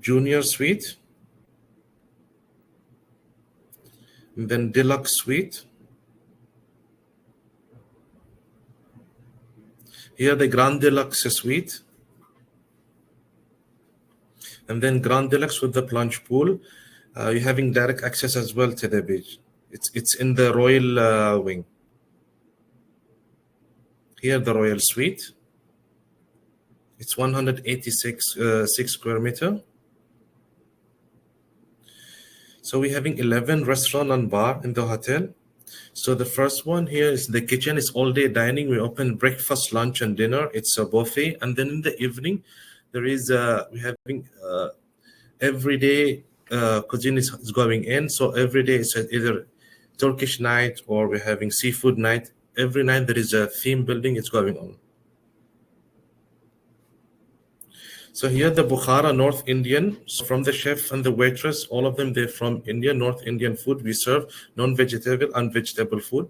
Junior Suite. And then Deluxe Suite. Here the Grand Deluxe Suite. And then Grand Deluxe with the plunge pool. You're having direct access as well to the beach. It's in the Royal Wing. Here the Royal Suite. It's 186 square meter. So we're having 11 restaurant and bar in the hotel. So the first one here is the kitchen. It's all day dining. We open breakfast, lunch, and dinner. It's a buffet. And then in the evening, there is we're having every day cuisine is going in. So every day it's either Turkish night, or we're having seafood night. Every night there is a theme building is going on. So here the Bukhara North Indian. So from the chef and the waitress, all of them, they're from India, North Indian food. We serve non-vegetable and vegetable food.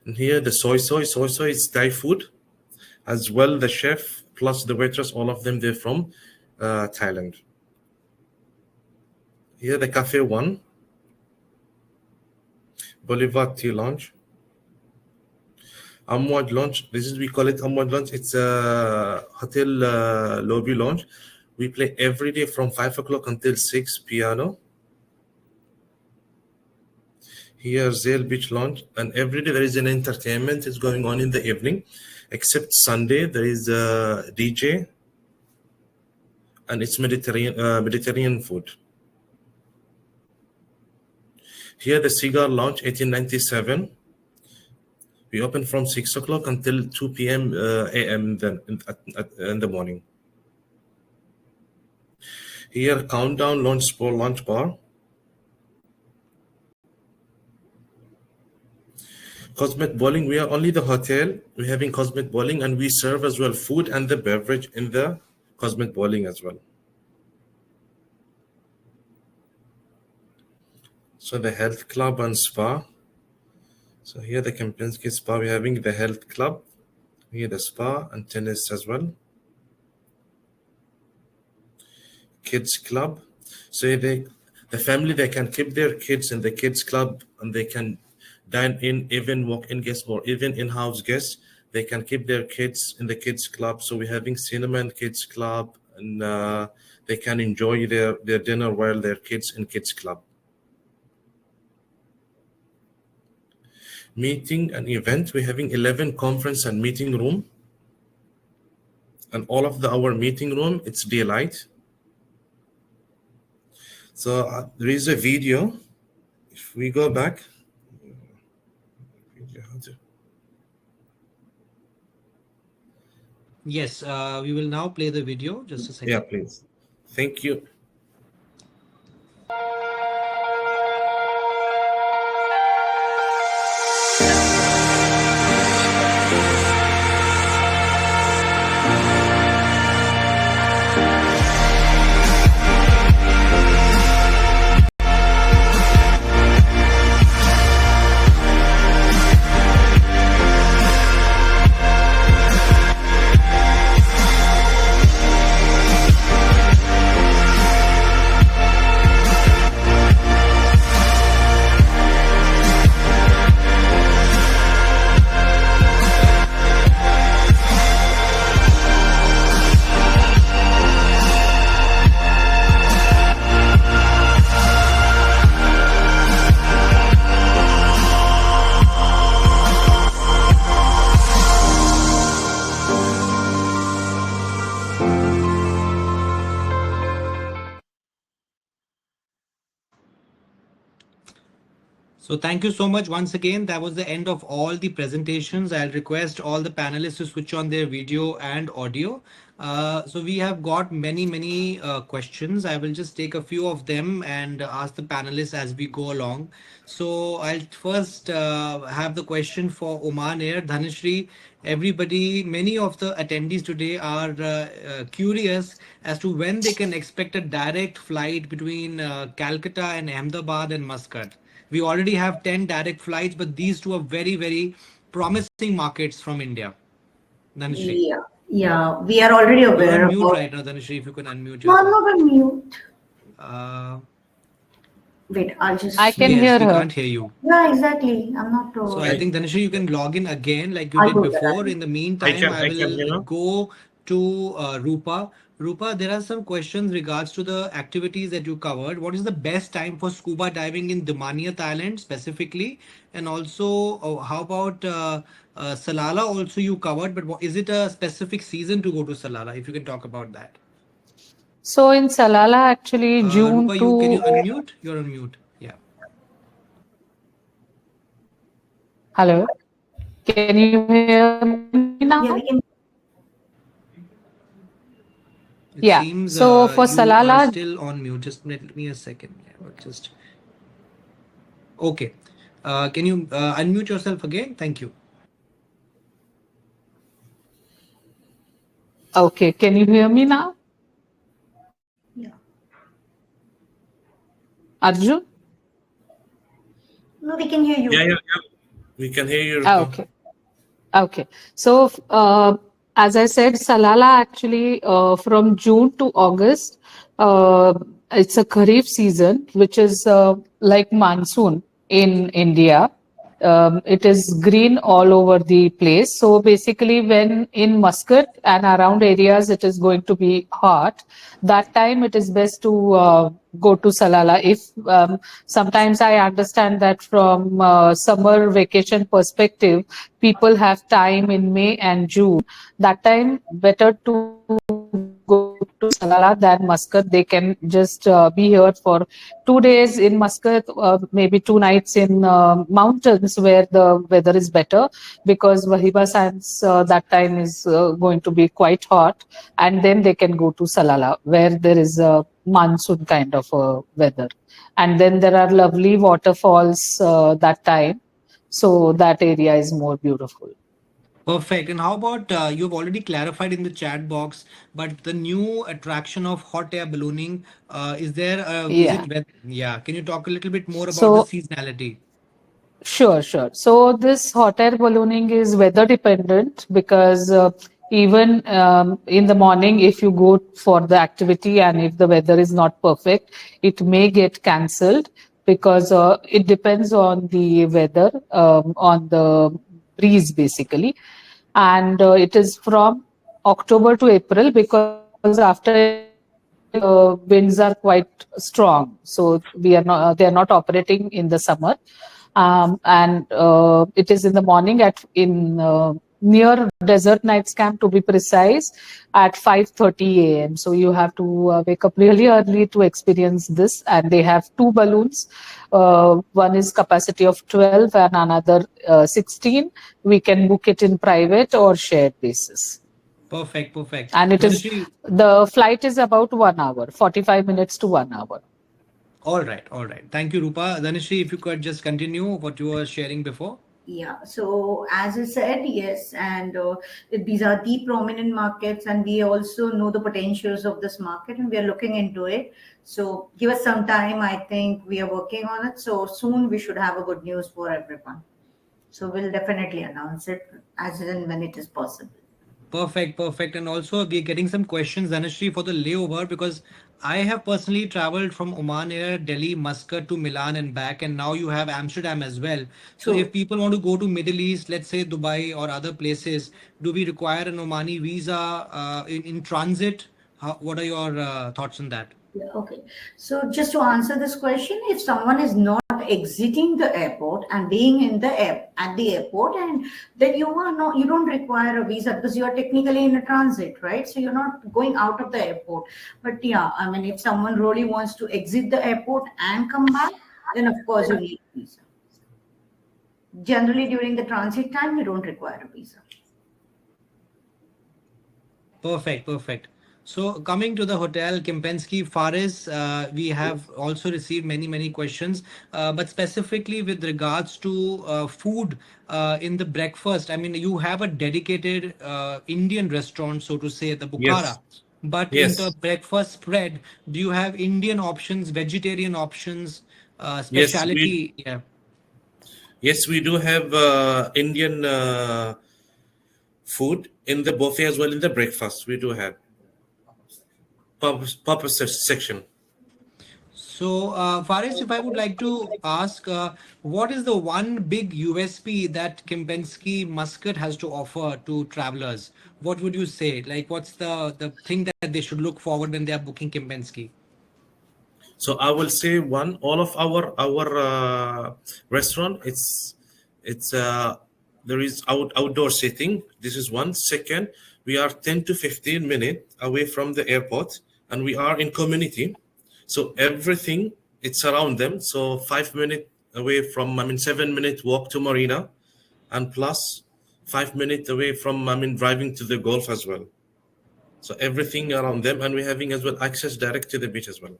And here the soy soy is Thai food. As well, the chef plus the waitress, all of them, they're from Thailand. Here the Cafe One, Boulevard Tea Lounge. Amwad Lounge, we call it Amwad Lounge. It's a hotel lobby lounge. We play every day from 5 o'clock until 6 piano. Here, Zale Beach Lounge, and every day there is an entertainment is going on in the evening, except Sunday there is a DJ, and it's Mediterranean food. Here, the Cigar Lounge, 1897. We open from 6 o'clock until 2 p.m. a.m. Then in the morning. Here, Countdown Lounge Sport Lunch Bar. Cosmet Bowling, we are only the hotel. We're having Cosmet Bowling, and we serve as well food and the beverage in the Cosmet Bowling as well. So the health club and spa. So here the Kempinski Spa, we're having the health club. Here the spa and tennis as well. Kids club. So the family, they can keep their kids in the kids club, and they can dine in, even walk-in guests or even in-house guests. They can keep their kids in the kids club. So we're having cinema and kids club, and they can enjoy their dinner while their kids in kids club. Meeting and event, we're having 11 conference and meeting room, and all of our meeting room, it's daylight. So there is a video. If we go back, Yes, we will now play the video. Just a second. yeah, please. Thank you. So thank you so much once again. That was the end of all the presentations. I'll request all the panelists to switch on their video and audio. So we have got many questions. I will just take a few of them and ask the panelists as we go along. So I'll first have the question for Oman Air. Dhanashri, everybody, many of the attendees today are curious as to when they can expect a direct flight between Calcutta and Ahmedabad and Muscat. We already have 10 direct flights, but these two are very promising markets from India. Dhanashri. Yeah, we are already You're aware on mute about. right now, Dhanashri, if you can unmute No, I'm yourself. not on mute. Uh, Wait, I'll just. I can yes, hear we her. can't hear you. Yeah, exactly. I'm not. So I think Dhanashri, you can log in again like you I'll did do before. that. In the meantime, I I can, will go to Rupa. Rupa, there are some questions regards to the activities that you covered. What is the best time for scuba diving in Damania, Thailand specifically? And also, how about Salalah also you covered, but is it a specific season to go to Salalah? If you can talk about that. So in Salalah, actually, June Rupa, can you to unmute? You're on mute. Yeah. hello. Can you hear me now? Yeah, we can. It Yeah. seems So for you are Salala, still on mute. Just let me a second. Yeah, just okay. Can you unmute yourself again? Thank you. okay, can you hear me now, Yeah. Arjun? No, we can hear Yeah, you. yeah, yeah. We can hear you, Rupa. Okay. Okay. So, as I said, Salala actually from June to August, uh, it's a Kharif season, which is like monsoon in India. It is green all over the place. So basically, when in Muscat and around areas, it is going to be hot. That time, it is best to go to Salala. If sometimes I understand that from summer vacation perspective, people have time in May and June. That time, better to go to Salala than Muscat. They can just be here for 2 days in Muscat, maybe 2 nights in mountains where the weather is better, because Wahiba Sands that time is going to be quite hot, and then they can go to Salala where there is a monsoon kind of weather, and then there are lovely waterfalls that time, so that area is more beautiful. Perfect. And how about you've already clarified in the chat box, but the new attraction of hot air ballooning, is there, is Yeah. it, yeah, can you talk a little bit more about the So seasonality? sure, sure. So this hot air ballooning is weather dependent, because even in the morning, if you go for the activity and if the weather is not perfect, it may get cancelled, because it depends on the weather, on the breeze basically. And it is from October to April, because after April the winds are quite strong. So we are not, they are not operating in the summer. And it is in the morning at in near Desert Nights Camp, to be precise, at 5:30 a.m. So you have to wake up really early to experience this. And they have two balloons. One is capacity of 12 and another 16. We can book it in private or shared basis. Perfect, perfect. And it is, Dhanashri, the flight is about 1 hour, 45 minutes to 1 hour. all right, all right. Thank you, Rupa. Dhanashri, if you could just continue what you were sharing before. Yeah, so as I said, yes, and these are the prominent markets, and we also know the potentials of this market, and we are looking into it. So give us some time. I think we are working on it. So soon we should have a good news for everyone. So we'll definitely announce it as and when it is possible. Perfect, perfect. And also, we're getting some questions, Dhanashri, for the layover, because I have personally traveled from Oman Air, Delhi, Muscat to Milan and back, and now you have Amsterdam as well. So, if True. people want to go to Middle East, let's say Dubai or other places, do we require an Omani visa in transit? What are your thoughts on that? Yeah, okay. So just to answer this question, if someone is not exiting the airport and being in the air at the airport, and then you don't require a visa because you are technically in a transit, right? So you're not going out of the airport. But yeah, I mean, if someone really wants to exit the airport and come back, then of course you need a visa. Generally, during the transit time, you don't require a visa. Perfect, perfect. So coming to the hotel Kempinski Faris, we have also received many, many questions, but specifically with regards to food in the breakfast. I mean, you have a dedicated Indian restaurant, so to say, the Yes, Bukhara. But in the yes, breakfast spread, do you have Indian options, vegetarian options, yes. We speciality? Yeah. yes we do have Indian food in the buffet as well in the breakfast. We do have section. So, Faris, if I would like to ask, what is the one big USP that Kempinski Muscat has to offer to travelers? What would you say? Like, what's the thing that they should look forward when they are booking Kempinski? So I will say one. All of our restaurant, it's there is outdoor seating. This is one. Second, we are 10 to 15 minutes away from the airport, and we are in community. So everything it's around them. So 5 minutes away from, I mean, 7 minute walk to Marina, and plus 5 minutes away from, I mean, driving to the Gulf as well. So everything around them, and we're having as well access direct to the beach as well.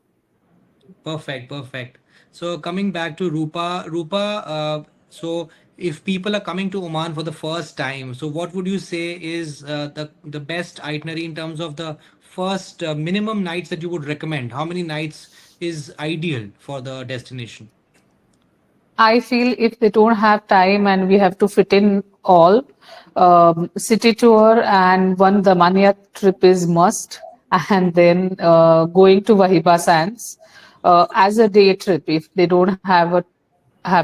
Perfect, perfect. So coming back to Rupa, so if people are coming to Oman for the first time, so what would you say is the best itinerary in terms of the first minimum nights that you would recommend? How many nights is ideal for the destination? I feel if they don't have time and we have to fit in all, city tour and one Damania trip is must, and then going to Wahiba Sands as a day trip. If they don't have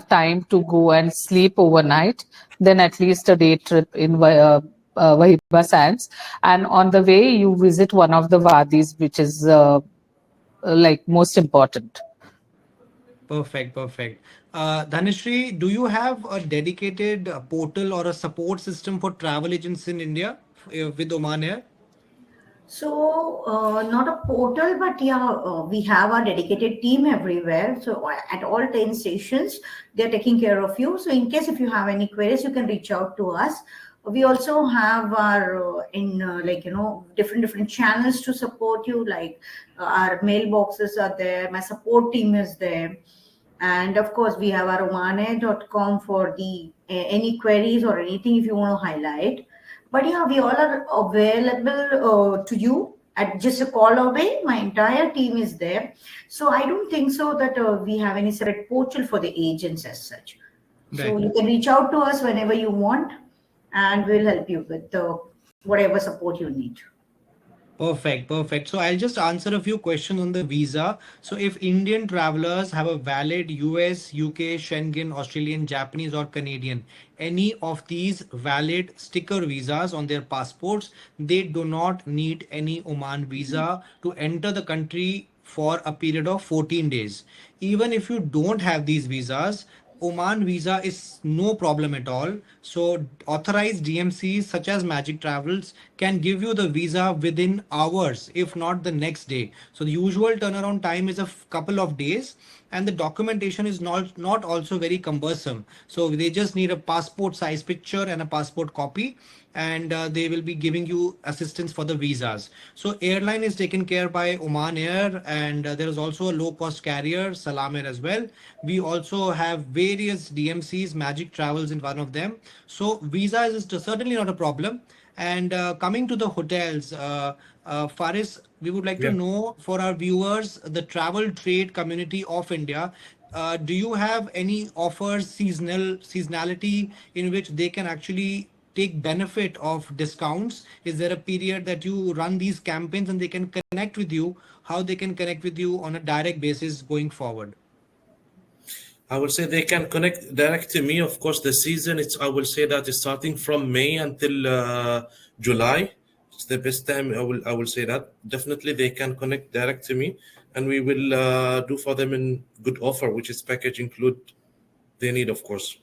time to go and sleep overnight, then at least a day trip in Wahiba Sands. And on the way, you visit one of the wadis, which is like most important. Perfect, perfect. Dhanishri, do you have a dedicated portal or a support system for travel agents in India with Oman Air? So, not a portal, but yeah, we have our dedicated team everywhere. So, at all 10 stations, they're taking care of you. So, in case if you have any queries, you can reach out to us. We also have our different channels to support you. Like our mailboxes are there. My support team is there, and of course, we have our omane.com for the any queries or anything if you want to highlight. But yeah, we all are available to you at just a call away. My entire team is there. So I don't think so that we have any separate portal for the agents as such. So Right. you can reach out to us whenever you want, and we'll help you with whatever support you need. Perfect, perfect. So I'll just answer a few questions on the visa. So if Indian travelers have a valid US, UK, Schengen, Australian, Japanese or Canadian, any of these valid sticker visas on their passports, they do not need any Oman visa to enter the country for a period of 14 days. Even if you don't have these visas, Oman visa is no problem at all. So authorized DMCs such as Magic Travels can give you the visa within hours, if not the next day. So the usual turnaround time is a couple of days, and the documentation is not also very cumbersome. So they just need a passport size picture and a passport copy, and they will be giving you assistance for the visas. So airline is taken care by Oman Air, and there is also a low cost carrier, Salam Air as well. We also have various DMCs, Magic Travels in one of them. So visa is certainly not a problem. And coming to the hotels, Faris, we would like to Yeah. know for our viewers, the travel trade community of India. Do you have any offers, seasonality in which they can actually take benefit of discounts? Is there a period that you run these campaigns and they can connect with you? How they can connect with you on a direct basis going forward? I will say they can connect direct to me. Of course, the season, it's, I will say that it's starting from May until July. It's the best time. I will say that definitely they can connect direct to me, and we will do for them in good offer, which is package include they need, of course.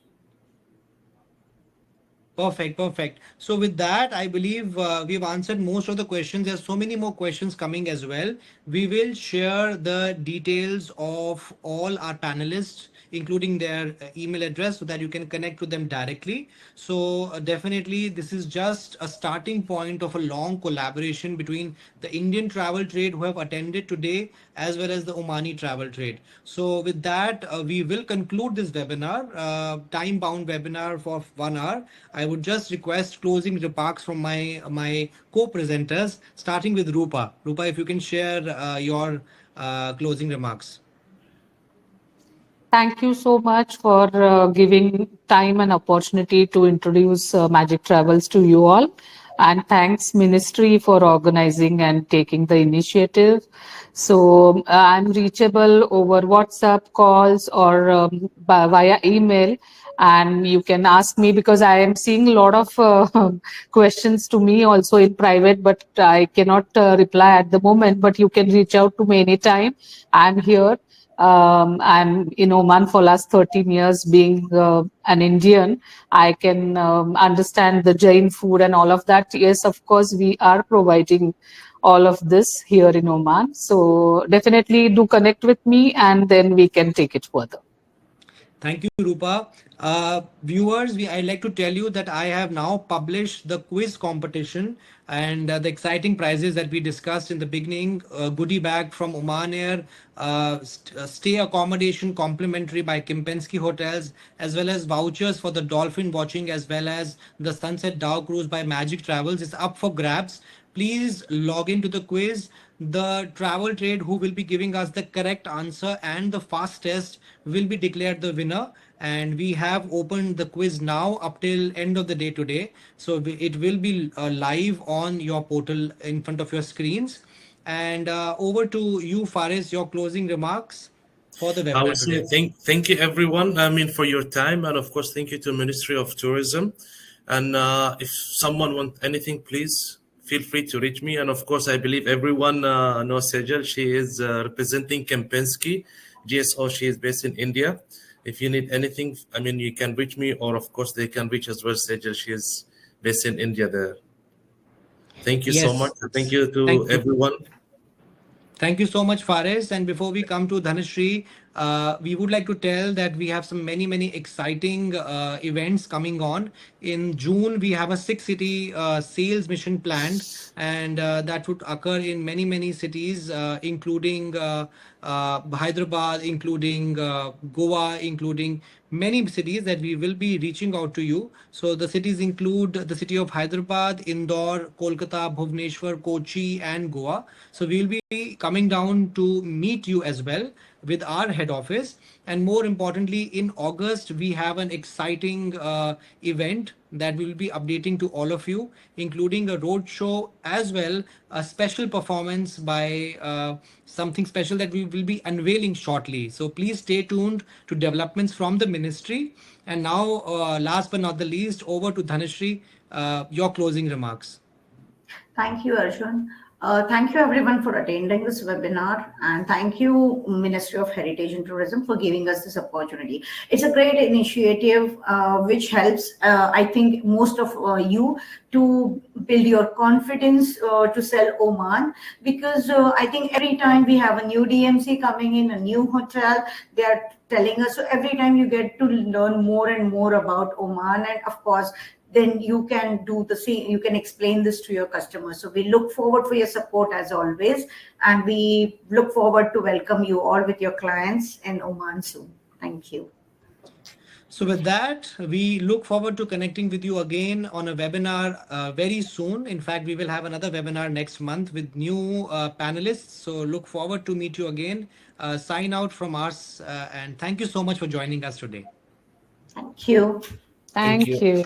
Perfect, perfect. So with that, I believe we've answered most of the questions. There's so many more questions coming as well. We will share the details of all our panelists, including their email address, so that you can connect with them directly. So definitely, this is just a starting point of a long collaboration between the Indian travel trade who have attended today as well as the Omani travel trade. So with that, we will conclude this webinar, time-bound webinar for 1 hour. I would just request closing remarks from my co-presenters, starting with Rupa. Rupa, if you can share your closing remarks. Thank you so much for giving time and opportunity to introduce Magic Travels to you all. And thanks Ministry for organizing and taking the initiative. So I'm reachable over WhatsApp calls or via email. And you can ask me because I am seeing a lot of questions to me also in private, but I cannot reply at the moment. But you can reach out to me anytime. I'm here. I'm in Oman for last 13 years. Being an Indian, I can understand the Jain food and all of that. Yes, of course, we are providing all of this here in Oman. So definitely do connect with me and then we can take it further. Thank you, Rupa. Viewers, I'd like to tell you that I have now published the quiz competition and the exciting prizes that we discussed in the beginning. Goodie bag from Oman Air, stay accommodation complimentary by Kempinski Hotels, as well as vouchers for the dolphin watching, as well as the Sunset Dhow Cruise by Magic Travels is up for grabs. Please log into the quiz. The travel trade who will be giving us the correct answer and the fastest will be declared the winner. And we have opened the quiz now up till end of the day today. So it will be live on your portal in front of your screens. And over to you, Faris, your closing remarks for the I would webinar say today. thank you everyone. I mean for your time, and of course thank you to Ministry of Tourism. And if someone want anything, please feel free to reach me. And of course, I believe everyone knows Sejal. She is representing Kempinski GSO. She is based in India. If you need anything, I mean you can reach me, or of course they can reach as well Sejal. She is based in India there. Thank you so much. Yes. Thank you to Thank you. everyone. Thank you so much, Faris. And before we come to Dhanashree, we would like to tell that we have some many exciting events coming on. In June, we have a six-city sales mission planned, and that would occur in many cities, including Hyderabad, including Goa, including many cities that we will be reaching out to you. So the cities include the city of Hyderabad, Indore, Kolkata, Bhubaneswar, Kochi, and Goa. So we will be coming down to meet you as well with our head office. And more importantly, in August, we have an exciting event that we will be updating to all of you, including a road show as well, a special performance by something special that we will be unveiling shortly. So please stay tuned to developments from the ministry. And now, last but not the least, over to Dhanashree, your closing remarks. Thank you, Arjun. Thank you, everyone, for attending this webinar, and thank you, Ministry of Heritage and Tourism, for giving us this opportunity. It's a great initiative which helps, I think, most of you to build your confidence to sell Oman, because I think every time we have a new DMC coming in, a new hotel, they are telling us. So every time you get to learn more and more about Oman, and of course, then you can do the same, you can explain this to your customers. So we look forward for your support as always, and we look forward to welcome you all with your clients in Oman soon. Thank you. So with that, we look forward to connecting with you again on a webinar very soon. In fact, we will have another webinar next month with new panelists. So look forward to meet you again. Sign out from us, and thank you so much for joining us today. Thank you. Thank Thank you. you.